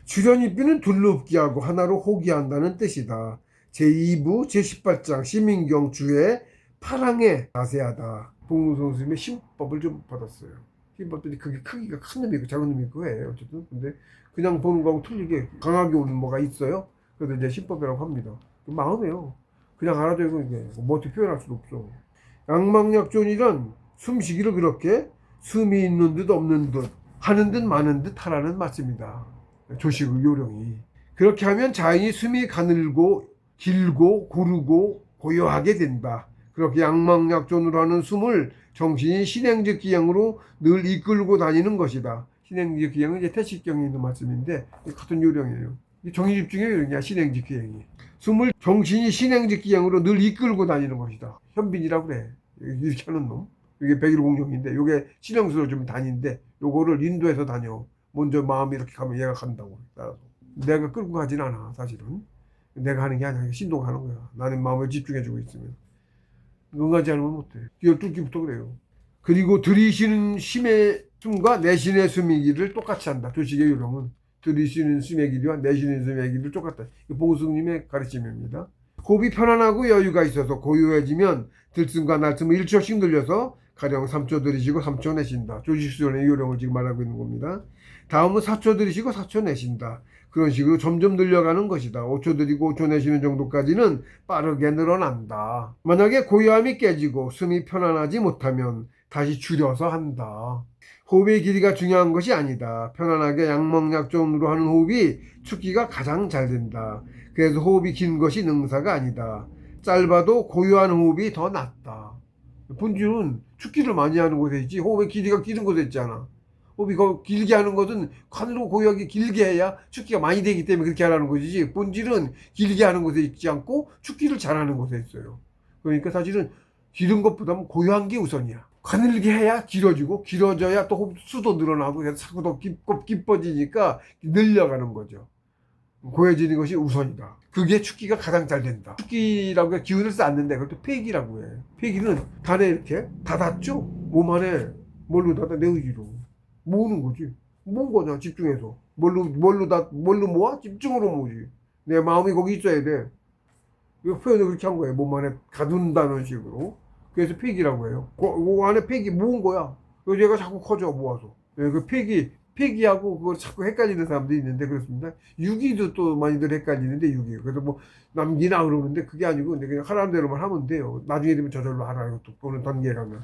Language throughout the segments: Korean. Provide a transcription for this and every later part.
출현입비는 둘러엎기 하고 하나로 호기한다는 뜻이다. 제2부 제18장 시민경 주에 파랑에 자세하다. 봉우성 스님의 신법을 좀 받았어요. 신법들이 그게 크기가 큰 놈이 있고 작은 놈이 있고 해. 어쨌든 근데 그냥 보는 거하고 틀리게 강하게 오는 뭐가 있어요. 그래서 이제 신법이라고 합니다. 마음이에요. 그냥 알아둬 이게 뭐 어떻게 표현할 수도 없어. 양망약존이란 숨쉬기를 그렇게 숨이 있는 듯 없는 듯 하는 듯 마는 듯 하라는 말씀이다. 조식의 요령이. 그렇게 하면 자연히 숨이 가늘고 길고 고르고 고요하게 된다. 그렇게 양망약존으로 하는 숨을 정신이 신행적 기양으로 늘 이끌고 다니는 것이다. 신행적 기양은 이제 태식경에 있는 말씀인데 같은 요령이에요. 정신집중의 요령이야, 신행적 기양이. 숨을 정신이 신행적 기양으로 늘 이끌고 다니는 것이다. 현빈이라고 그래. 이렇게 하는 놈. 이게 백일공룡인데 요게 신행수로 좀 다니는데 요거를 인도해서 다녀. 먼저 마음이 이렇게 가면 얘가 간다고. 따라서. 내가 끌고 가진 않아, 사실은. 내가 하는 게 아니라 신도가 하는 거야. 나는 마음을 집중해주고 있으면. 응하지 않으면 못해. 12기부터 그래요. 그리고 들이쉬는 심의 숨과 내쉬는 숨의 길을 똑같이 한다. 조식의 요령은. 들이쉬는 숨의 길이와 내쉬는 숨의 길을 똑같다. 봉수님의 가르침입니다. 호흡이 편안하고 여유가 있어서 고요해지면 들숨과 날숨을 1초씩 늘려서 가령 3초 들이쉬고 3초 내쉰다. 조식수련의 요령을 지금 말하고 있는 겁니다. 다음은 4초 들이쉬고 4초 내쉰다. 그런 식으로 점점 늘려가는 것이다. 5초 들이고 5초 내쉬는 정도까지는 빠르게 늘어난다. 만약에 고요함이 깨지고 숨이 편안하지 못하면 다시 줄여서 한다. 호흡의 길이가 중요한 것이 아니다. 편안하게 양망약존으로 하는 호흡이 축기가 가장 잘 된다. 그래서 호흡이 긴 것이 능사가 아니다. 짧아도 고요한 호흡이 더 낫다. 본질은 축기를 많이 하는 곳에 있지 호흡의 길이가 길은 곳에 있잖아. 호흡이 길게 하는 것은 가늘고 고요하게 길게 해야 축기가 많이 되기 때문에 그렇게 하라는 것이지 본질은 길게 하는 곳에 있지 않고 축기를 잘하는 곳에 있어요. 그러니까 사실은 길은 것보다는 고요한 게 우선이야. 가늘게 해야 길어지고 길어져야 또 수도 늘어나고 그래서 자꾸 더 깊어지니까 늘려가는 거죠. 고여지는 것이 우선이다. 그게 축기가 가장 잘 된다. 축기라고 해 기운을 쌓는데 그것도 폐기라고 해. 폐기는 단에 이렇게 닫았죠. 몸 안에 뭘로 닫아? 내 의지로 모으는 거지. 모은 거냐 집중해서. 뭘로 모아? 집중으로 모으지. 내 마음이 거기 있어야 돼. 이거 표현을 그렇게 한 거예요. 몸 안에 가둔다는 식으로. 그래서 폐기라고 해요. 그 안에 폐기 모은 거야. 그래서 얘가 자꾸 커져 모아서. 네, 그 폐기하고 그걸 자꾸 헷갈리는 사람들이 있는데 그렇습니다. 유기도 또 많이들 헷갈리는데 유기. 그래서 뭐 남기나 그러는데 그게 아니고 그냥 하라는 대로만 하면 돼요. 나중에 되면 저절로 알아요. 이것도 보는 단계에 가면.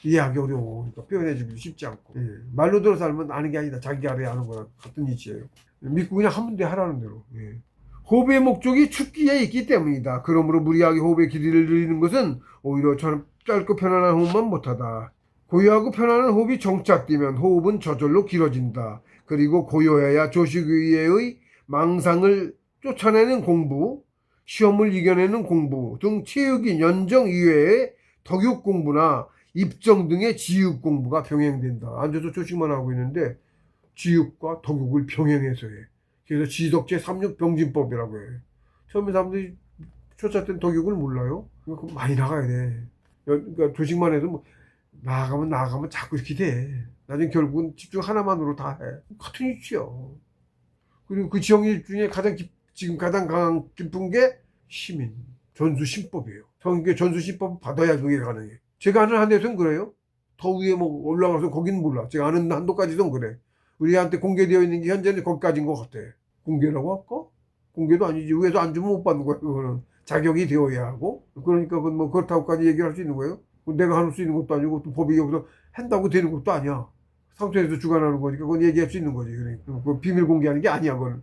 이해하기 어려워. 그러니까 표현해주기도 쉽지 않고. 예. 말로 들어서 알면 아는 게 아니다. 자기가 알아야 하는 거랑 같은 이치예요. 믿고 그냥 하면 돼. 하라는 대로. 예. 호흡의 목적이 축기에 있기 때문이다. 그러므로 무리하게 호흡의 길이를 늘리는 것은 오히려 짧고 편안한 호흡만 못하다. 고요하고 편안한 호흡이 정착되면 호흡은 저절로 길어진다. 그리고 고요해야 조식의의 망상을 쫓아내는 공부, 시험을 이겨내는 공부 등 체육인 연정 이외의 덕육 공부나 입정 등의 지육 공부가 병행된다. 앉아서 조식만 하고 있는데 지육과 덕육을 병행해서 해. 그래서 지덕제 3육 병진법이라고 해. 처음에 사람들이 초짜 때는 덕육을 몰라요. 그러니까 많이 나가야 돼. 그러니까 조식만 해도 뭐 나가면 자꾸 이렇게 돼. 나중에 결국은 집중 하나만으로 다 해. 같은 이치야. 그리고 그 지형일 중에 지금 가장 강한 깊은 게 시민, 전수신법이에요. 성계 전수신법 받아야 그게 가능해. 제가 아는 한에서는 그래요. 더 위에 뭐 올라가서 거기는 몰라. 제가 아는 한도까지는 그래. 우리한테 공개되어 있는 게 현재는 거기까지인 것 같아. 공개라고 할까? 공개도 아니지. 위에서 안 주면 못 받는 거야. 그거는 자격이 되어야 하고. 그러니까 그건 뭐 그렇다고까지 얘기할 수 있는 거예요. 내가 할 수 있는 것도 아니고 또 법이 여기서 한다고 되는 것도 아니야. 상처에서 주관하는 거니까 그건 얘기할 수 있는 거지. 그러니까 그 비밀 공개하는 게 아니야. 그건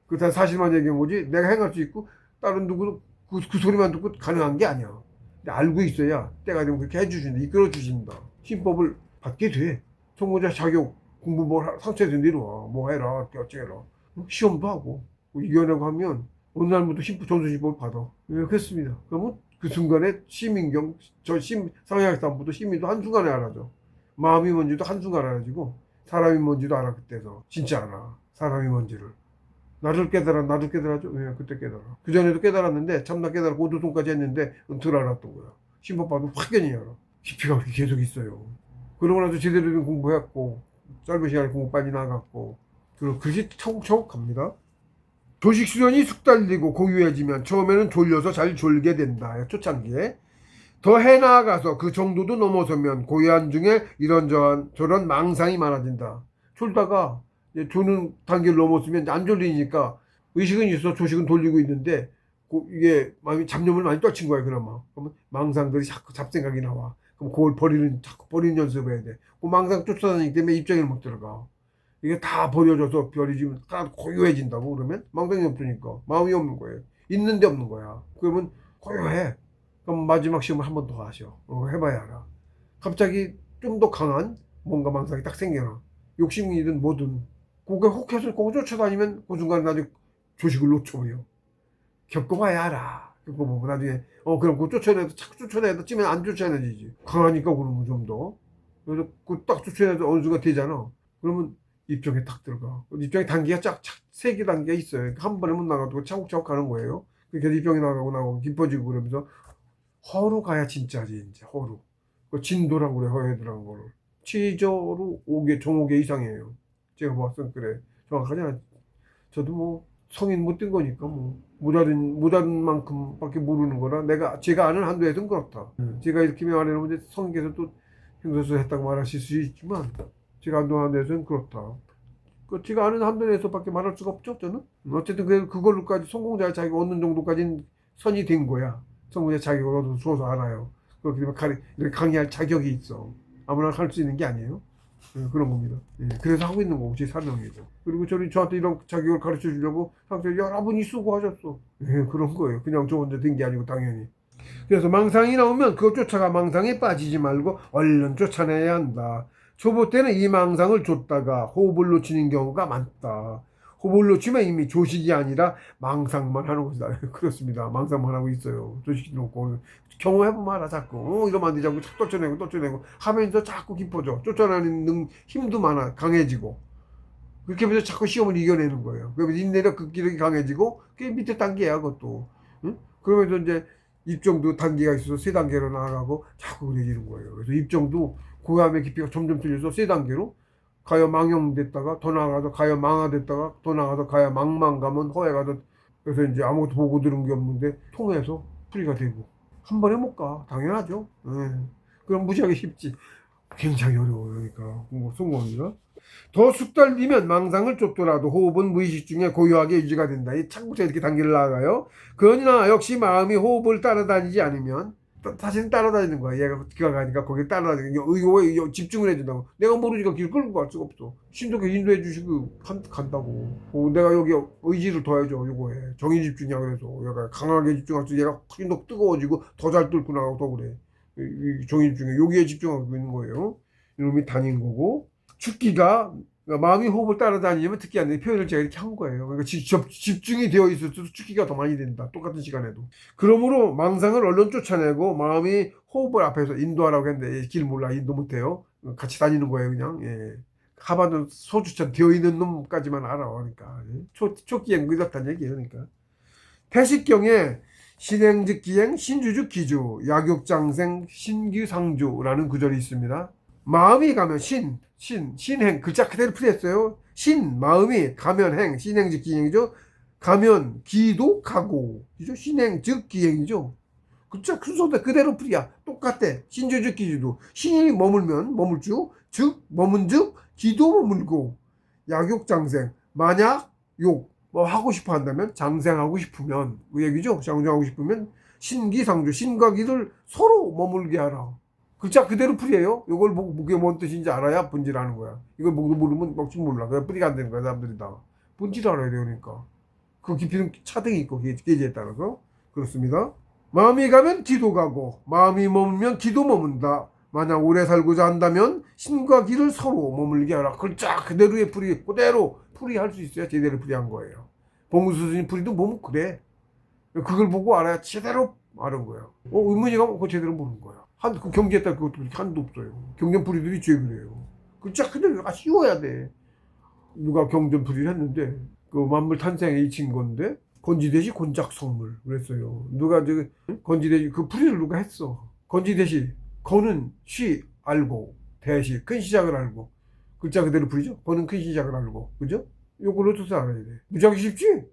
그 다 사실만 얘기한 거지. 내가 행할 수 있고 다른 누구도 그 소리만 듣고 가능한 게 아니야. 근데 알고 있어야 때가 되면 그렇게 해주신다. 이끌어 주신다. 신법을 받게 돼. 총무자 자격 공부 뭐 상처에서 내려와. 뭐 해라. 어쩌해라. 시험도 하고 이겨내고 하면 어느 날부터 전수신법을 받아. 네, 그렇습니다. 그러면 그 순간에 시민경, 상향학산부도 시민도 한순간에 알아줘. 마음이 뭔지도 한순간에 알아지고, 사람이 뭔지도 알아, 그때서. 진짜 알아. 사람이 뭔지를. 나도 깨달아죠? 왜 그때 깨달아. 그전에도 깨달았는데, 참나 깨달았고, 오도통까지 했는데, 덜 알았던 거야. 신법받으면 확연히 알아. 깊이가 그렇게 계속 있어요. 그러고 나서 제대로 된 공부했고, 짧은 시간에 공부 빨리 나갔고, 그릇이 차곡차곡 갑니다. 조식 수련이 숙달되고 고유해지면 처음에는 졸려서 잘 졸게 된다. 초창기에. 더 해나가서 그 정도도 넘어서면 고요한 중에 이런저런 저런 망상이 많아진다. 졸다가 이제 조는 단계를 넘었으면 안 졸리니까 의식은 있어 조식은 돌리고 있는데 이게 마음이 잡념을 많이 떨친 거야 그나마. 그러면 망상들이 자꾸 잡생각이 나와. 그럼 그걸 자꾸 버리는 연습을 해야 돼. 그 망상 쫓아다니기 때문에 입장을 못 들어가. 이게 다 버려져서 별이 지금 다 고요해진다고 그러면 망상이 없으니까 마음이 없는 거예요. 있는데 없는 거야. 그러면 고요해. 그럼 마지막 시험을 한 번 더 하셔. 해봐야 알아. 갑자기 좀 더 강한 뭔가 망상이 딱 생겨나. 욕심이든 뭐든. 그거 혹해서 그거 쫓아다니면 그 순간 나중에 조식을 놓쳐버려. 겪어봐야 알아. 겪어보고 나중에 그럼 그거 쫓아내도 자꾸 쫓아내도 찌면 안 쫓아내지지. 강하니까 그러면 좀 더. 그래서 그 딱 쫓아내도 어느 순간 되잖아. 그러면 입장에 딱 들어가. 입장에 단계가 세 개 단계가 있어요. 한 번에 못 나가도 차곡차곡 가는 거예요. 그래서 입장에 나가고 깊어지고 그러면서 허로 가야 진짜지 이제 허로. 그 진도라고 그래 허에들한 거를. 치저로 5개 종 5개 이상이에요. 제가 봤을 때 그래. 정확하지 않아. 저도 뭐 성인 못 된 거니까 뭐 못하는 만큼밖에 모르는 거라 제가 아는 한도에서는 그렇다. 제가 이렇게 말해놓으면 이제 성계에서도 형사수 했다고 말하실 수 있지만 제가 아는 한도에서는 그렇다. 제가 아는 한도에서밖에 말할 수가 없죠 저는. 어쨌든 그걸로까지 성공자의 자기가 얻는 정도까지는 선이 된 거야. 성공자 자격을 얻어서 알아요. 그렇기 때문에 이렇게 강의할 자격이 있어. 아무나 할 수 있는 게 아니에요. 그런 겁니다. 그래서 하고 있는 거고 제 사명이고. 그리고 저한테 이런 자격을 가르쳐 주려고 상대 여러분이 수고하셨어. 그런 거예요. 그냥 저 혼자 된 게 아니고 당연히. 그래서 망상이 나오면 그거 쫓아가 망상에 빠지지 말고 얼른 쫓아내야 한다. 초보 때는 이 망상을 쫓다가 호흡을 놓치는 경우가 많다. 호흡을 놓치면 이미 조식이 아니라 망상만 하는 것이다. 그렇습니다. 망상만 하고 있어요. 조식이 놓고 경험해보면 알아. 자꾸 이러면 안 돼. 자꾸 쫓아내고 하면서 자꾸 깊어져. 쫓아내는 힘도 많아. 강해지고 그렇게 하면서 자꾸 시험을 이겨내는 거예요. 그러면서 인내력 극기력이 강해지고 그게 밑에 단계야 그것도. 응? 그러면서 이제 입정도 단계가 있어서 세 단계로 나아가고 자꾸 그래지는 거예요. 그래서 입정도 고함의 깊이가 점점 틀려서 세 단계로 가야 망형됐다가 더 나아가서 가야 망하됐다가 더 나아가서 가야 망망 가면 허해가서 그래서 이제 아무것도 보고 들은 게 없는데 통해서 풀이가 되고 한 번에 못 가. 당연하죠. 그럼 무지하게 쉽지. 굉장히 어려워요. 그러니까 성공입니다. 더 숙달되면 망상을 쫓더라도 호흡은 무의식 중에 고요하게 유지가 된다. 이 창부터 이렇게 단계를 나아가요. 그러나 역시 마음이 호흡을 따라다니지 않으면 다시는 따라다니는 거야. 얘가 기가 가니까 거기에 따라다니는 거야. 집중을 해준다고. 내가 모르니까 길 끌고 갈 수가 없어. 신도께 인도해 주시고 간다고. 내가 여기 의지를 더해줘. 요거에 정의 집중이야. 그래서 얘가 강하게 집중할 수 얘가 더 뜨거워지고 더 잘 뚫고 나가고 더 그래. 정의 집중에 여기에 집중하고 있는 거예요. 이놈이 다닌 거고. 죽기가 마음이 호흡을 따라다니면 특히 안 돼. 표현을 제가 이렇게 한 거예요. 그러니까 집중이 되어 있어도 죽기가 더 많이 된다. 똑같은 시간에도. 그러므로 망상을 얼른 쫓아내고 마음이 호흡을 앞에서 인도하라고 했는데 길 몰라. 인도 못해요. 같이 다니는 거예요. 그냥. 하반은 소주처럼 되어 있는 놈까지만 알아. 그러니까. 초기행 그렇다는 얘기예요. 그러니까. 태식경에 신행즉 기행, 신주즉 기주, 약육장생, 신규상주라는 구절이 있습니다. 마음이 가면 신행 글자 그대로 풀이했어요. 마음이 가면 행, 신행 즉 기행이죠. 가면 기도 가고, 그죠? 신행 즉 기행이죠. 글자 순서대 그대로 풀이야. 똑같대. 신주 즉 기주도 신이 머물면 머물주, 즉 머문 즉 기도 머물고, 약욕장생 만약 뭐 하고 싶어 한다면 장생하고 싶으면 그 얘기죠. 장생하고 싶으면 신기상주 신과 기를 서로 머물게 하라. 글자 그대로 풀이에요. 이걸 보고 그게 뭔 뜻인지 알아야 분질하는 거야. 이걸 모르면 먹지 몰라. 그냥 뿌리가 안 되는 거야. 사람들이 다. 분질 알아야 돼. 그러니까. 그 깊이는 차등이 있고 계제에 따라서. 그렇습니다. 마음이 가면 기도 가고 마음이 머물면 기도 머문다. 만약 오래 살고자 한다면 신과 기를 서로 머물게 하라. 글자 그대로의 풀이 그대로 풀이할 수 있어야 제대로 풀이한 거예요. 봉수스님 풀이도 보면 그래. 그걸 보고 알아야 제대로 아는 거야. 의문이가 그거 제대로 모르는 거야. 그 경제에 따라 그것도 한도 없어요. 경전풀이들이 죄 그래요. 글자 그대로 씌워야 돼. 누가 경전풀이를 했는데 그 만물 탄생에 이친 건데 건지대시 곤작성물 그랬어요. 누가 건지대시 그 풀이를 누가 했어. 건지대시 건은 쉬 알고 대시 큰 시작을 알고 글자 그대로 풀이죠. 건은 큰 시작을 알고 그죠? 요걸 어떻게 알아야 돼? 무지하게 쉽지?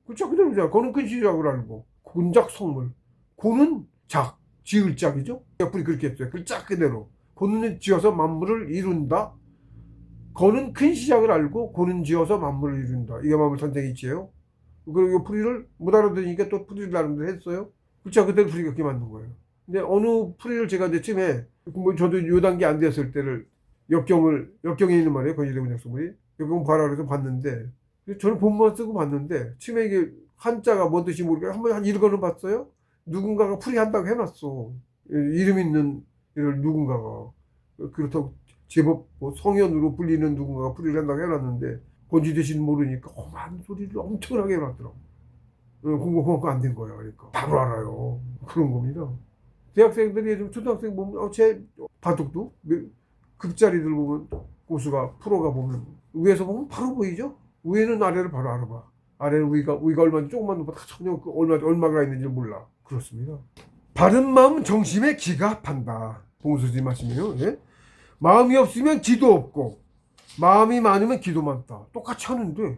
글자 그대로 무작. 고는 큰 시작을 알고. 곤작 성물. 고는 작, 지을 작이죠? 옆구리 그렇게 했어요. 글자 그대로. 고는 지어서 만물을 이룬다. 거는 큰 시작을 알고 고는 지어서 만물을 이룬다. 이게 만물 선생이지요. 그리고 이 풀이를 못 알아들으니까 또 풀이를 나름대로 했어요. 글자 그대로 풀이가 그렇게 맞는 거예요. 근데 어느 풀이를 제가 이제 처음에 뭐 저도 요 단계 안 됐을 때를 역경에 있는 말이에요. 건의대 문학소물이. 역경 봐라 그래서 봤는데 저는 본만 쓰고 봤는데 처음에 이게 한자가 뭔 뜻인지 모르겠어요. 한번 한 읽어는 봤어요. 누군가가 풀이한다고 해놨어. 이름 있는 이를 누군가가. 그렇다고 제법 뭐 성현으로 불리는 누군가가 풀이를 한다고 해놨는데 건지 대신 모르니까 험한 소리를 엄청나게 해놨더라고. 공부 안 된 거야. 그러니까 바로 알아요. 그런 겁니다. 대학생들이 좀 초등학생 보면 제 바둑도 급자리들 보면 고수가 프로가 보면 위에서 보면 바로 보이죠. 위에는 아래를 바로 알아봐. 아래는 위가 얼마인지 조금만 더 전혀 얼마가 있는지 몰라. 그렇습니다. 바른 마음은 정심의 기가 판다. 봉수지 말씀이에요. 예? 마음이 없으면 기도 없고 마음이 많으면 기도 많다. 똑같이 하는데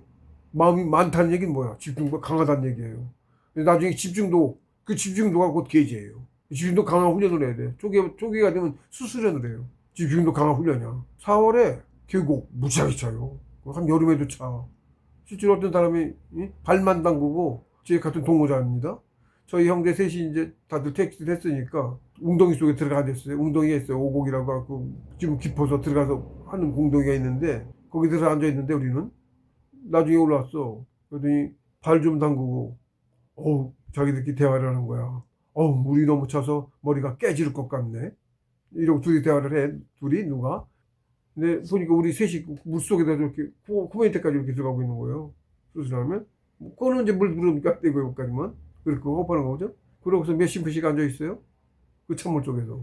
마음이 많다는 얘기는 뭐야? 집중도가 강하다는 얘기예요. 나중에 그 집중도가 곧 계제예요. 집중도 강한 훈련을 해야 돼. 쪼개가 되면 수수련을 해요. 집중도 강한 훈련이야. 4월에 계곡 무지하게 차요. 한 여름에도 차. 실제로 어떤 사람이 발만 담그고 제 같은 동호자입니다. 저희 형제 셋이 이제 다들 택시를 했으니까 웅덩이 속에 들어가 있어요. 웅덩이가 있어요. 오곡이라고 하고 좀 깊어서 들어가서 하는 공동이가 있는데 거기 들어 앉아 있는데 우리는 나중에 올라왔어. 그러더니 발 좀 담그고 자기들끼리 대화를 하는 거야. 물이 너무 차서 머리가 깨질 것 같네. 이러고 둘이 대화를 해. 둘이 누가? 근데 보니까 우리 셋이 물속에다 이렇게 코멘트까지 이렇게 들어가고 있는 거예요. 수술하면 그거는 이제 물 들어오니까 떼고 여기까지만 그렇게 호흡하는 거죠. 그러고서 몇십 분씩 앉아 있어요. 그 찬물 쪽에서.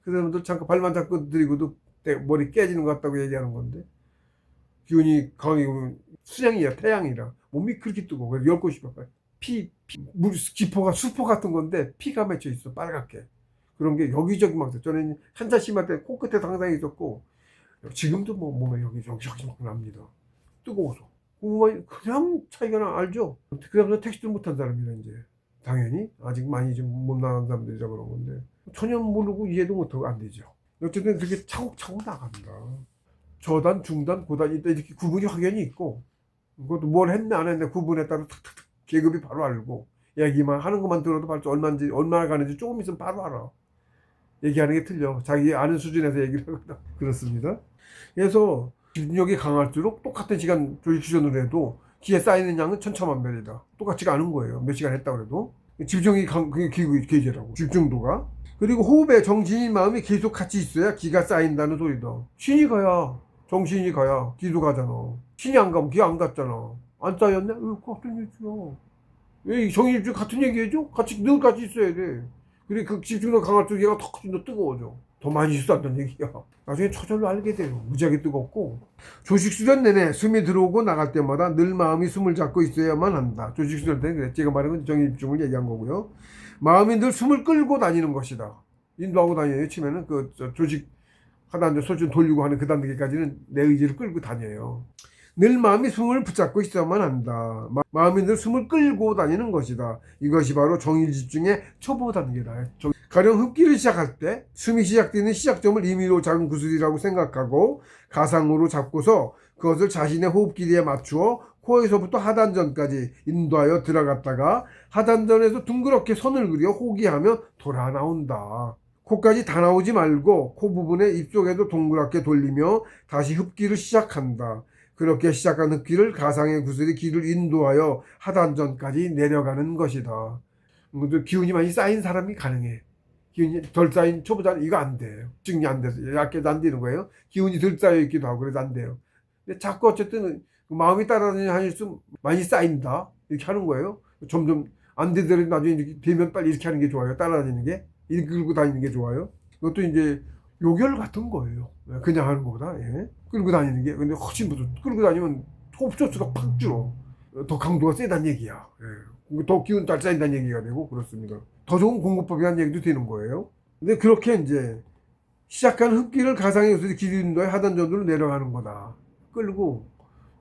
그 사람들 잠깐 발만 잡고 들이고도 머리 깨지는 것 같다고 얘기하는 건데 기운이 강하게 오면 수양이야 태양이라 몸이 그렇게 뜨고 그래서 10곳이 봐봐요. 물 기포가 수포 같은 건데 피가 맺혀 있어 빨갛게. 그런 게 여기저기 막 저는 한자 심할 때 코끝에 항상 있었고 지금도 뭐 몸에 여기저기 막 납니다. 뜨거워서. 그냥 차이가 알죠? 그다음에 택시도 못한 사람이라 이제 당연히 아직 많이 좀 못 나간 사람들이라 그런 건데 전혀 모르고 이해도 못하고 안 되죠. 어쨌든 그렇게 차곡차곡 나갑니다. 저단, 중단, 고단 이렇게 구분이 확연히 있고 그것도 뭘 했네 안 했네 구분에 따라 탁탁탁 계급이 바로 알고 얘기만 하는 것만 들어도 벌써 얼마나 가는지 조금 있으면 바로 알아. 얘기하는 게 틀려. 자기 아는 수준에서 얘기를 하거든. 그렇습니다. 그래서 집중력이 강할수록 똑같은 시간 조직 수련을 해도 기에 쌓이는 양은 천차만별이다. 똑같지가 않은 거예요. 몇 시간 했다 그래도. 집중이 그게 기제라고. 집중도가. 그리고 호흡에 정신이 마음이 계속 같이 있어야 기가 쌓인다는 소리다. 신이 가야 정신이 가야 기도 가잖아. 신이 안 가면 기 안 갔잖아. 안 쌓였네? 같은 얘기야. 왜 정신 집중 같은 얘기해줘? 늘 같이 있어야 돼. 그래 그 집중력 강할수록 얘가 더 뜨거워져. 더 많이 있었다는 얘기야. 나중에 저절로 알게 돼요. 무지하게 뜨겁고. 조식 수련 내내 숨이 들어오고 나갈 때마다 늘 마음이 숨을 잡고 있어야만 한다. 조식 수련 때는 그래. 제가 말한 건 정의 집중을 얘기한 거고요. 마음이 늘 숨을 끌고 다니는 것이다. 인도하고 다녀요. 치면은 조직 하다 소주 돌리고 하는 그 단계까지는 내 의지를 끌고 다녀요. 늘 마음이 숨을 붙잡고 있어야만 한다. 마음이 늘 숨을 끌고 다니는 것이다. 이것이 바로 정의 집중의 초보 단계다. 가령 흡기를 시작할 때 숨이 시작되는 시작점을 임의로 작은 구슬이라고 생각하고 가상으로 잡고서 그것을 자신의 호흡 길이에 맞추어 코에서부터 하단전까지 인도하여 들어갔다가 하단전에서 둥그렇게 선을 그려 호기하며 돌아 나온다. 코까지 다 나오지 말고 코 부분에 입속에도 동그랗게 돌리며 다시 흡기를 시작한다. 그렇게 시작한 흡기를 가상의 구슬이 귀를 인도하여 하단전까지 내려가는 것이다. 기운이 많이 쌓인 사람이 가능해. 기운이 덜 쌓인 초보자는 이거 안 돼요. 집중이 안 돼서 약해도 안 되는 거예요. 기운이 덜 쌓여 있기도 하고 그래서 안 돼요. 근데 자꾸 어쨌든 마음이 따라다니면서 많이 쌓인다 이렇게 하는 거예요. 점점 안 되더라도 나중에 이렇게 되면 빨리 이렇게 하는 게 좋아요. 따라다니는 게 끌고 다니는 게 좋아요. 이것도 이제 요결 같은 거예요. 그냥 하는 것보다 끌고 다니는 게. 근데 훨씬 더 끌고 다니면 호흡조수가 팍 줄어. 더 강도가 세다는 얘기야. 더 기운 잘 쌓인다는 얘기가 되고 그렇습니다. 더 좋은 공급법이라는 얘기도 되는 거예요. 근데 그렇게 이제 시작한 흡기를 가상의 요소들이 기준도에 하단전으로 내려가는 거다. 끌고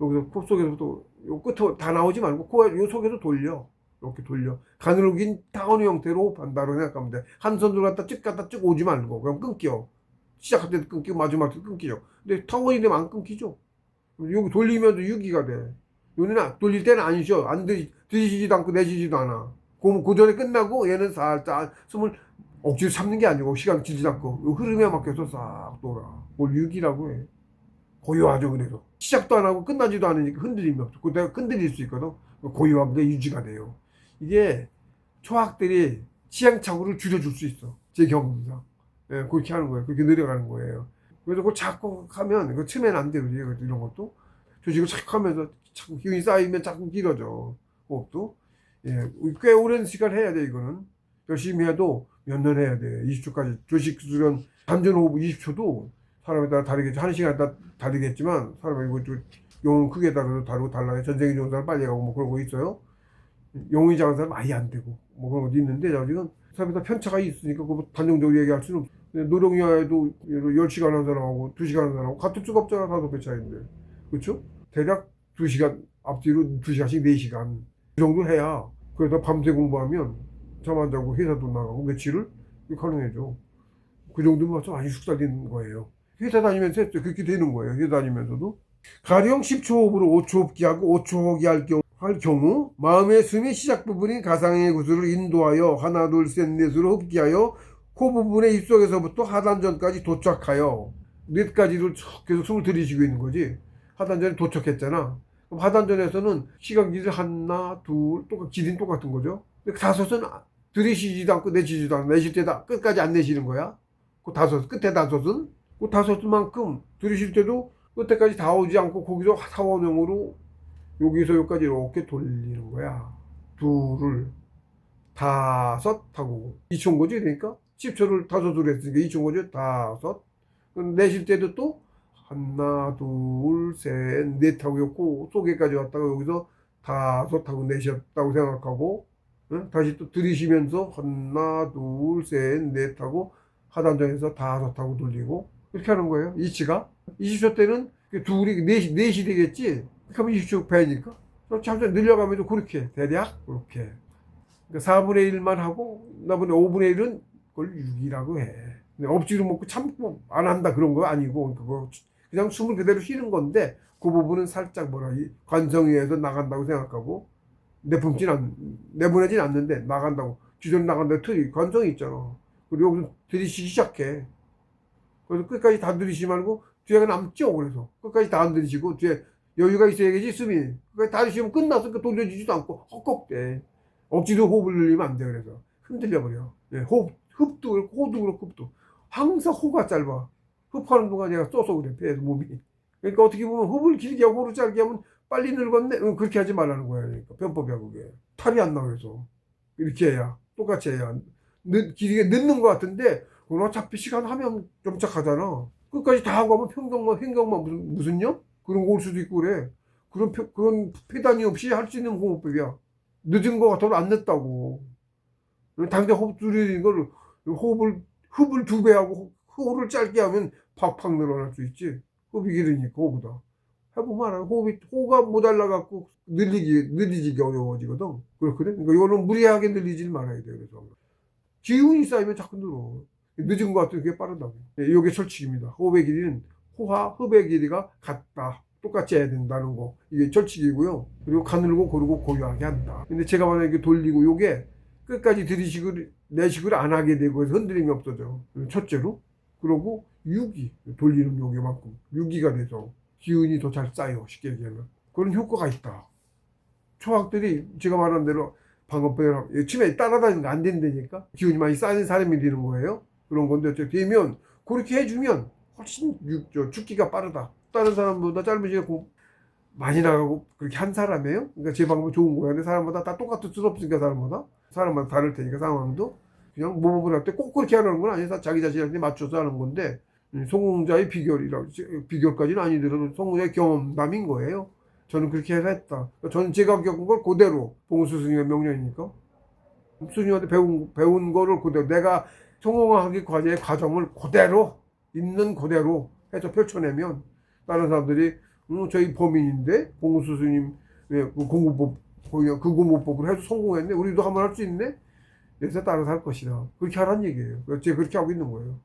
여기서 코 속에서부터 요 끝으로 다 나오지 말고 요 속에서 돌려. 이렇게 돌려. 가늘긴 타원의 형태로 호흡한다고 생각하면 돼. 한 손으로 갖다 쭉 갖다 쭉 오지 말고 그럼 끊겨. 시작할 때도 끊기고 마지막 때도 끊기죠. 근데 타원이 되면 안 끊기죠. 여기 돌리면서 유기가 돼. 요는 돌릴 때는 안 쉬어. 안 들이쉬지도 않고 내쉬지도 않아. 그 전에 끝나고 얘는 살짝 숨을 억지로 참는 게 아니고 시간 지지도 않고 요 흐름에 맡겨서 싹 돌아. 그걸 유기라고 해. 고요하죠. 그래서 시작도 안 하고 끝나지도 않으니까 흔들림이 없어. 그때 흔들릴 수 있거든. 고요한 게 유지가 돼요. 이게 초학들이 시행착오를 줄여줄 수 있어. 제 경험상. 예, 그렇게 하는 거예요. 그렇게 내려가는 거예요. 그래서 그걸 자꾸 하면, 그거 치면 안 돼요. 이런 것도. 조직을 자꾸 하면서 자꾸 기운이 쌓이면 자꾸 길어져. 호흡도. 예, 꽤 오랜 시간 해야 돼, 이거는. 열심히 해도 몇 년 해야 돼. 20초까지. 조식 수련, 단전 호흡 20초도 사람에 따라 다르겠지. 1시간에 따라 다르겠지만, 사람이 이거 용 크기에 따라서 다르고 달라요. 전쟁이 좋은 사람 빨리 가고 뭐 그런 거 있어요. 용이 작은 사람 아예 안 되고 뭐 그런 것도 있는데 아직은 사람마다 편차가 있으니까 그거 단정적으로 얘기할 수는 없어. 노령이어도 10시간 한 사람하고 2시간 한 사람하고 같을 수가 없잖아. 5배 차이인데 그렇죠? 대략 2시간 앞뒤로 2시간씩 4시간 그 정도 해야 그러다 밤새 공부하면 잠 안 자고 회사도 나가고 며칠을 가능해져. 그 정도면 좀 많이 숙달된 거예요. 회사 다니면서 그렇게 되는 거예요. 회사 다니면서도 가령 10초 호흡으로 5초 호흡기하고 5초 호흡기 할 경우 마음의 숨이 시작 부분인 가상의 구슬을 인도하여 하나 둘 셋 넷으로 흡기하여 코 부분의 입속에서부터 하단전까지 도착하여 넷까지를 계속 숨을 들이쉬고 있는 거지. 하단전에 도착했잖아. 그럼 하단전에서는 시간 길이 하나 둘 길이는 똑같은 거죠. 근데 다섯은 들이쉬지도 않고 내쉬지도 않고 내쉴 때다 끝까지 안 내쉬는 거야. 그 다섯 끝에 다섯은 그 다섯만큼 들이쉴 때도 끝에까지 다 오지 않고 거기서 사원형으로 여기서 여기까지 이렇게 돌리는 거야. 둘을 다섯 하고 2초인 거지. 그러니까 10초를 다섯으로 했으니까 2초인 거죠. 다섯. 내쉴 때도 또 하나 둘 셋 넷 하고 요거 속에까지 왔다가 여기서 다섯 하고 내쉬었다고 생각하고 응? 다시 또 들이쉬면서 하나 둘 셋 넷 하고 하단전에서 다섯 하고 돌리고 이렇게 하는 거예요. 이치가 20초 때는 둘이 넷이 되겠지. 그러면 20초 배니까 점점 늘려가면서 그렇게 대략 그렇게 그러니까 4분의 1만 하고 나머지 5분의 1은 그걸 6이라고 해. 억지로 먹고 참고 안 한다 그런 거 아니고 그거 그냥 숨을 그대로 쉬는 건데 그 부분은 살짝 관성위에서 나간다고 생각하고 내보내진 않는데 나간다고 주전 나간다고 틀이 관성이 있잖아. 그리고 여기서 들이쉬기 시작해. 그래서 끝까지 다 들이쉬지 말고 뒤에가 남죠. 그래서 끝까지 다 안 들이쉬고 뒤에 여유가 있어야겠지. 숨이 다 들이쉬면 끝나서 돌려주지도 않고 헉헉대. 억지로 호흡을 늘리면 안 돼. 그래서 흔들려버려. 네, 흡도 그렇고 호도 그렇고 흡도 항상 호가 짧아. 흡하는 동안 얘가 써서 그래. 배에서 몸이. 그러니까 어떻게 보면 흡을 길게 하고 호를 짧게 하면 빨리 늙었네. 그렇게 하지 말라는 거야. 그러니까 편법이야 그게. 탈이 안 나. 그래서 이렇게 해야 똑같이 해야 길게 늦는 것 같은데 그건 어차피 시간 하면 점착하잖아. 끝까지 다 하고 하면 횡격만 무슨요? 그런 거 올 수도 있고 그래. 그런 폐단이 없이 할 수 있는 호흡법이야. 늦은 거 같아도 안 늦다고. 당장 호흡 줄이는 걸 흡을 2배 하고 호를 짧게 하면 팍팍 늘어날 수 있지. 흡이 길으니까 호보다. 해보면 알아. 호가 모자라갖고 늘리지기 어려워지거든. 그렇거든. 그러니까 이거는 무리하게 늘리질 말아야 돼. 그래서 기운이 쌓이면 자꾸 늘어. 늦은 거 같아도 그게 빠르다고. 이게 철칙입니다. 호흡의 길이는 흡의 길이가 같다. 똑같이 해야 된다는 거. 이게 철칙이고요. 그리고 가늘고 고르고 고요하게 한다. 근데 제가 만약에 돌리고 요게 끝까지 내식을 안 하게 되고 해서 흔들림이 없어져. 첫째로. 그러고 돌리는 요게만큼 유기가 돼서 기운이 더 잘 쌓여. 쉽게 얘기하면. 그런 효과가 있다. 초학들이 제가 말한 대로 방금 치매 따라다니는 거 안 된다니까. 기운이 많이 쌓이는 사람이 되는 거예요. 그런 건데 되면 그렇게 해주면 훨씬 죽기가 빠르다. 다른 사람보다 짧은 시간에 많이 나가고 그렇게 한 사람이에요. 그러니까 제 방법이 좋은 거야. 근데 사람마다 다 똑같을 수는 없으니까 사람마다 다를 테니까 상황도 그냥 몸을 할 때 꼭 그렇게 하는 건 아니라 자기 자신한테 맞춰서 하는 건데 성공자의 비결까지는 아니더라도 성공자의 경험담인 거예요. 저는 그렇게 해서 했다. 저는 제가 겪은 걸 그대로 봉수 스님의 명령이니까 스님한테 배운 거를 그대로 내가 성공하기 과정의 과정을 그대로 있는 그대로 해서 펼쳐내면 다른 사람들이 저희 범인인데 봉수 스님 왜, 그 공부법, 그 공부법으로 해서 성공했네. 우리도 한번 할 수 있네? 그래서 따라서 할 것이다. 그렇게 하라는 얘기예요. 제가 그렇게 하고 있는 거예요.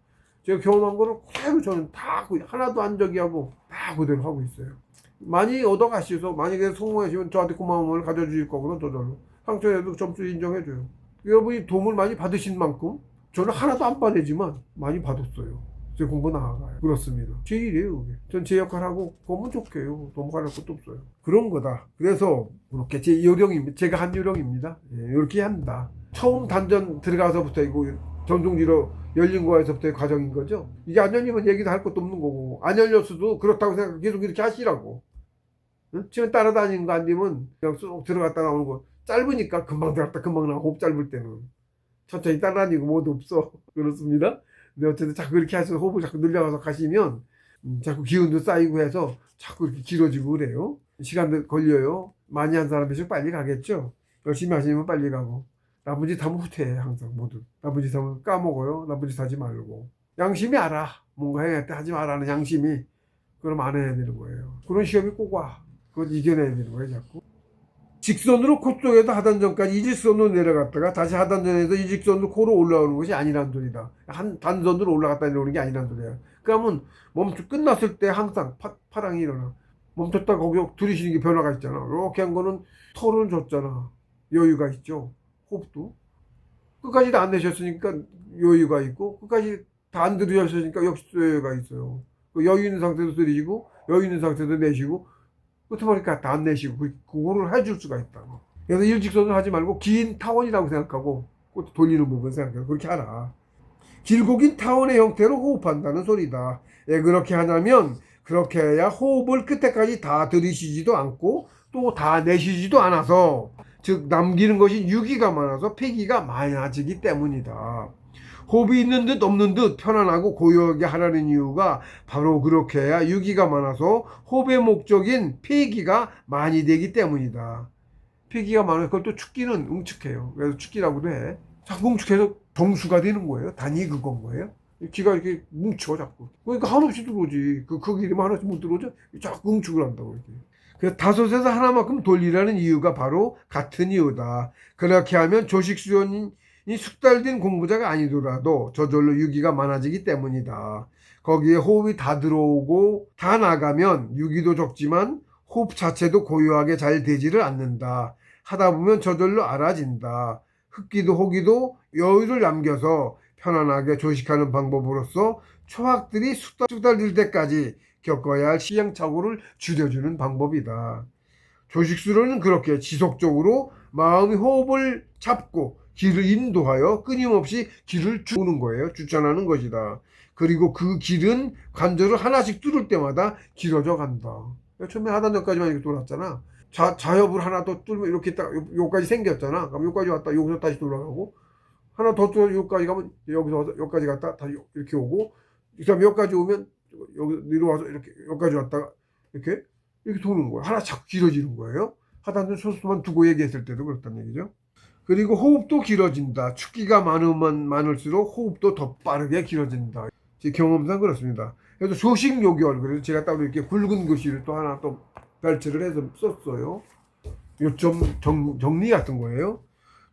제가 경험한 거를 그대로 저는 다, 하나도 안 저기하고 다 그대로 하고 있어요. 많이 얻어가셔서, 만약에 성공하시면 저한테 고마움을 가져주실 거거든, 저절로. 상처에도 점수 인정해줘요. 여러분이 도움을 많이 받으신 만큼, 저는 하나도 안 받았지만, 많이 받았어요. 제 공부 나아가요. 그렇습니다. 제 일이에요, 그게. 전 제 역할하고, 그거면 좋게요. 도움 가할 것도 없어요. 그런 거다. 그래서, 그렇게 제 요령입니다. 제가 한 요령입니다. 예, 이렇게 한다. 처음 단전 들어가서부터, 이거, 전동지로 열린 거에서부터의 과정인 거죠. 이게 안 열리면 얘기도 할 것도 없는 거고, 안 열렸어도 그렇다고 생각 계속 이렇게 하시라고. 응? 지금 따라다니는 거 안 되면 그냥 쏙 들어갔다 나오는 거. 짧으니까 금방 들어갔다 금방 나오고, 호흡 짧을 때는. 천천히 따라다니고 뭐도 없어. 그렇습니다. 근데 어쨌든 자꾸 그렇게 하셔서 호흡을 자꾸 늘려가서 가시면, 자꾸 기운도 쌓이고 해서 자꾸 이렇게 길어지고 그래요. 시간도 걸려요. 많이 한 사람이 빨리 가겠죠. 열심히 하시면 빨리 가고. 나쁜 짓 하면 후퇴해, 항상 모두. 나쁜 짓 하면 까먹어요. 나쁜 짓 하지 말고. 양심이 알아. 뭔가 해야 돼. 하지 말라는 양심이. 그럼 안 해야 되는 거예요. 그런 시험이 꼭 와. 그걸 이겨내야 되는 거예요, 자꾸. 직선으로 코 쪽에서 하단전까지 이직선으로 내려갔다가 다시 하단전에서 이직선으로 코로 올라오는 것이 아니란 소리다. 한 단선으로 올라갔다 내려오는 게 아니란 소리야. 그러면 끝났을 때 항상 파랑이 일어나. 멈췄다 거기 들이쉬는 게 변화가 있잖아. 이렇게 한 거는 털을 줬잖아. 여유가 있죠. 호흡도. 끝까지 다 안 내셨으니까 여유가 있고, 끝까지 다 안 들이셨으니까 역시 여유가 있어요. 여유 있는 상태도 들이쉬고, 여유 있는 상태도 내쉬고, 끝머리까지 다 안 내쉬고, 그거를 해줄 수가 있다. 그래서 일직선을 하지 말고, 긴 타원이라고 생각하고, 그것도 돌리는 부분 생각해서 그렇게 하라. 길고 긴 타원의 형태로 호흡한다는 소리다. 왜 그렇게 하냐면, 그렇게 해야 호흡을 끝에까지 다 들이쉬지도 않고, 또 다 내쉬지도 않아서, 즉 남기는 것이 유기가 많아서 폐기가 많아지기 때문이다. 호흡이 있는 듯 없는 듯 편안하고 고요하게 하라는 이유가 바로 그렇게 해야 유기가 많아서 호흡의 목적인 폐기가 많이 되기 때문이다. 폐기가 많아서 그걸 또 축기는 응축해요. 그래서 축기라고도 해. 자꾸 응축해서 정수가 되는 거예요. 단위 그건 거예요. 기가 이렇게 뭉쳐 자꾸. 그러니까 한없이 들어오지. 그 길이면 하나씩 못 들어오죠. 자꾸 응축을 한다고 이렇게. 그래서 다섯에서 하나만큼 돌리라는 이유가 바로 같은 이유다. 그렇게 하면 조식 수련이 숙달된 공부자가 아니더라도 저절로 유기가 많아지기 때문이다. 거기에 호흡이 다 들어오고 다 나가면 유기도 적지만 호흡 자체도 고요하게 잘 되지를 않는다. 하다 보면 저절로 알아진다. 흡기도 호기도 여유를 남겨서 편안하게 조식하는 방법으로서 초학들이 숙달될 때까지 겪어야 할 시행착오를 줄여주는 방법이다. 조식수로는 그렇게 지속적으로 마음이 호흡을 잡고 길을 인도하여 끊임없이 길을 주는 거예요. 추천하는 것이다. 그리고 그 길은 관절을 하나씩 뚫을 때마다 길어져 간다. 처음에 하단전까지만 이렇게 돌았잖아. 자협을 하나 더 뚫으면 이렇게 딱 여기까지 생겼잖아. 그럼 여기까지 왔다 여기서 다시 돌아가고 하나 더 뚫어 여기까지 가면 여기서 와서 여기까지 갔다 다시 이렇게 오고 그다음에 여기까지 오면 여기 내려와서 이렇게 여기까지 왔다가 이렇게 도는 거예요. 하나 자꾸 길어지는 거예요. 하단전 소수만 두고 얘기했을 때도 그렇다는 얘기죠. 그리고 호흡도 길어진다. 축기가 많으면 많을수록 호흡도 더 빠르게 길어진다. 제 경험상 그렇습니다. 그래서 조식 요결 그래서 제가 따로 이렇게 굵은 글씨를 또 하나 또 별치를 해서 썼어요. 요점 정리 같은 거예요.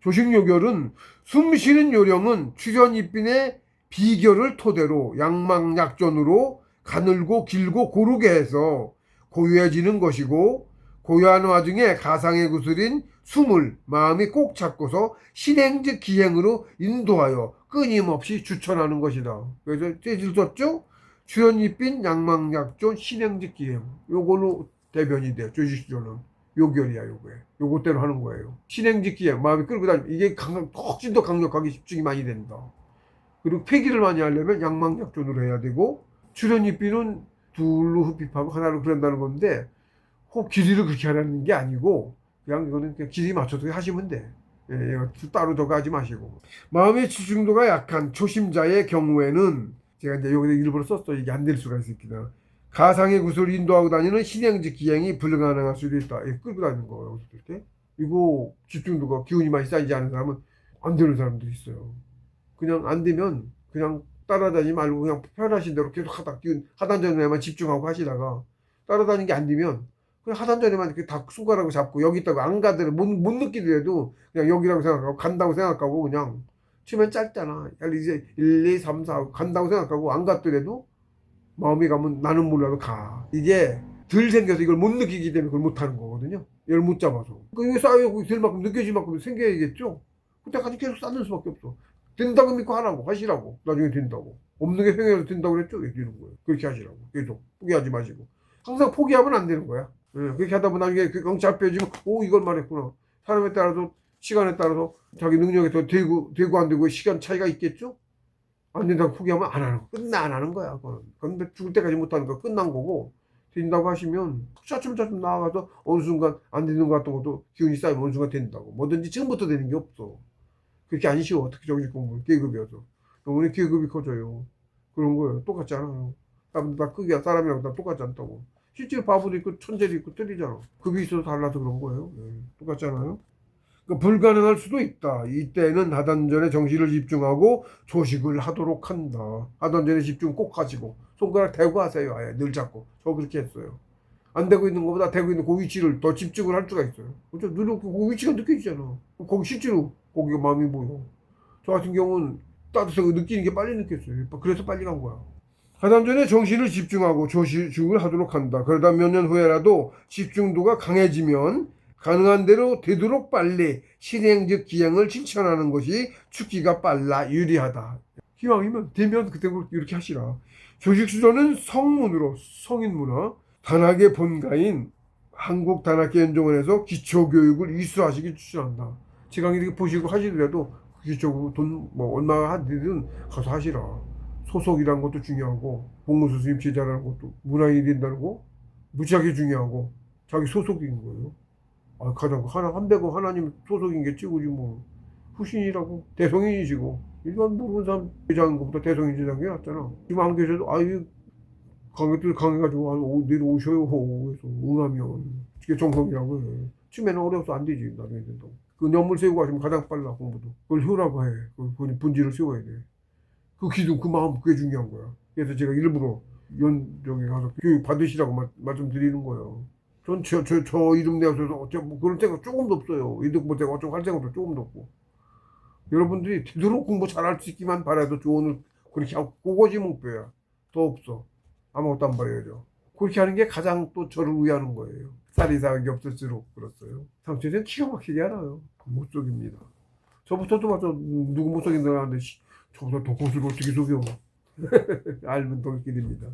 조식 요결은 숨 쉬는 요령은 출현입빈의 비결을 토대로 양망약존으로 가늘고 길고 고르게 해서 고요해지는 것이고 고요한 와중에 가상의 구슬인 숨을 마음이 꼭 잡고서 신행즉 기행으로 인도하여 끊임없이 추천하는 것이다. 그래서 째질 썼죠? 출현입빈 양망약존 신행즉 기행 요걸로 대변이 돼요. 조식조는 요결이야 요게. 요것대로 하는 거예요. 신행즉 기행 마음이 끌고 다니면 이게 훨씬 더 강력하게 집중이 많이 된다. 그리고 폐기를 많이 하려면 양망약존으로 해야 되고 출현입빈은 둘로 흡입하고 하나로 그런다는 건데 호흡 길이를 그렇게 하라는 게 아니고 그냥 이거는 그냥 길이 맞춰서 하시면 돼. 예, 따로 저거 하지 마시고 마음의 집중도가 약한 초심자의 경우에는 제가 이제 여기서 일부러 썼어. 이게 안 될 수가 있겠구나. 가상의 구슬을 인도하고 다니는 신행즉 기행이 불가능할 수도 있다. 예, 끌고 다니는 거예요. 이렇게 이거 집중도가 기운이 많이 쌓이지 않은 사람은 안 되는 사람도 있어요. 그냥 안 되면 그냥 따라다니지 말고 그냥 편하신 대로 계속 하단전에만 집중하고 하시다가 따라다니는 게 안 되면 그냥 하단전에만 이렇게 다 손가락을 잡고 여기 있다고 안 가더라도 못 느끼더라도 그냥 여기라고 생각하고 간다고 생각하고 그냥 치면 짧잖아. 이제 1, 2, 3, 4 간다고 생각하고 안 갔더라도 마음이 가면 나는 몰라도 가. 이게 덜 생겨서 이걸 못 느끼기 때문에 그걸 못 하는 거거든요. 이걸 못 잡아서. 이게 쌓여고 될 만큼 느껴질 만큼 생겨야겠죠. 그때까지 계속 쌓는 수밖에 없어. 된다고 믿고 하라고 하시라고. 나중에 된다고. 없는 게 생겨서 된다고 그랬죠. 왜 이러는 거예요. 그렇게 하시라고. 계속 포기하지 마시고. 항상 포기하면 안 되는 거야. 예, 그렇게 하다 보면 나중에 경찰 빼지면 오 이걸 말했구나. 사람에 따라서 시간에 따라서 자기 능력에 더 되고 안 되고 시간 차이가 있겠죠. 안 된다고 포기하면 안 하는 거. 안 하는 거야. 그거는. 근데 죽을 때까지 못 하는 거 끝난 거고 된다고 하시면 차츰차츰 나아가서 어느 순간 안 되는 것 같은 것도 기운이 쌓이면 어느 순간 된다고. 뭐든지 지금부터 되는 게 없어. 그렇게 안 쉬워. 특히 정식 공부 계급이어서. 우리 계급이 커져요. 그런 거예요. 똑같지 않아요. 다 크기야 사람이랑 다 똑같지 않다고. 실제로 바보도 있고 천재도 있고 틀리잖아. 급이 있어서 달라서 그런 거예요. 예, 똑같지 않아요? 그러니까 불가능할 수도 있다. 이때는 하단전에 정신을 집중하고 조식을 하도록 한다. 하단전에 집중 꼭 하시고 손가락 대고 하세요. 아예 늘 잡고. 저 그렇게 했어요. 안 되고 있는 것보다 되고 있는 그 위치를 더 집중을 할 수가 있어요. 그렇죠? 누르고 그 위치가 느껴지잖아. 거기 실제로 거기가 마음이 보여. 저 같은 경우는 따뜻하고 느끼는 게 빨리 느꼈어요. 그래서 빨리 간 거야. 하단전에 정신을 집중하고 조식을 하도록 한다. 그러다 몇 년 후에라도 집중도가 강해지면 가능한 대로 되도록 빨리 실행 즉 기행을 실천하는 것이 죽기가 빨라 유리하다. 기왕이면 되면 그때 이렇게 하시라. 조직수조는 성문으로 성인문화 단학의 본가인 한국단학기연정원에서 기초교육을 이수하시기 추천한다. 지금 이렇게 보시고 하시더라도 기초 돈 뭐 얼마 하든 가서 하시라. 소속이라는 것도 중요하고 복무수 스님 제자라는 것도 문화인이 된다는 거 무지하게 중요하고 자기 소속인 거예요. 아, 가장 한백억 하나님 소속인 게 최고지 뭐. 후신이라고 대성인이시고 일반 모르는 사람 제자하는 것보다 대성인 제자인 게 낫잖아. 지금 안 계셔도 아유 강의들 강해가지고 내일 오셔요. 그래서 응하면 이게 정성이라고 해. 처음에는 어려워서 안 되지. 나중에 된다고. 그 연물 세우고 하시면 가장 빨라 공부도. 그걸 효라고 해. 그 본질을 세워야 돼. 그 기둥, 그 마음, 그게 중요한 거야. 그래서 제가 일부러 저기 가서 교육 받으시라고 말씀드리는 거예요. 전 저 이름 내어서 어쩜 뭐 그런 생각 조금도 없어요. 이득 못 되고 어쩜 할 생각도 조금도 없고. 여러분들이 되도록 공부 잘할 수 있기만 바라도 조언을 그렇게 하고, 그거지 목표야. 더 없어. 아무것도 안 바라야죠. 그렇게 하는 게 가장 또 저를 위하는 거예요. 쌀이 사각이 없을수록 그렇어요. 상처는 기가 막히게 알아요. 못 속입니다. 저부터도 맞아. 누구 못 속인다고 하는데 저보다 더 고수를 어떻게 속여. 알면 더 있게 됩니다.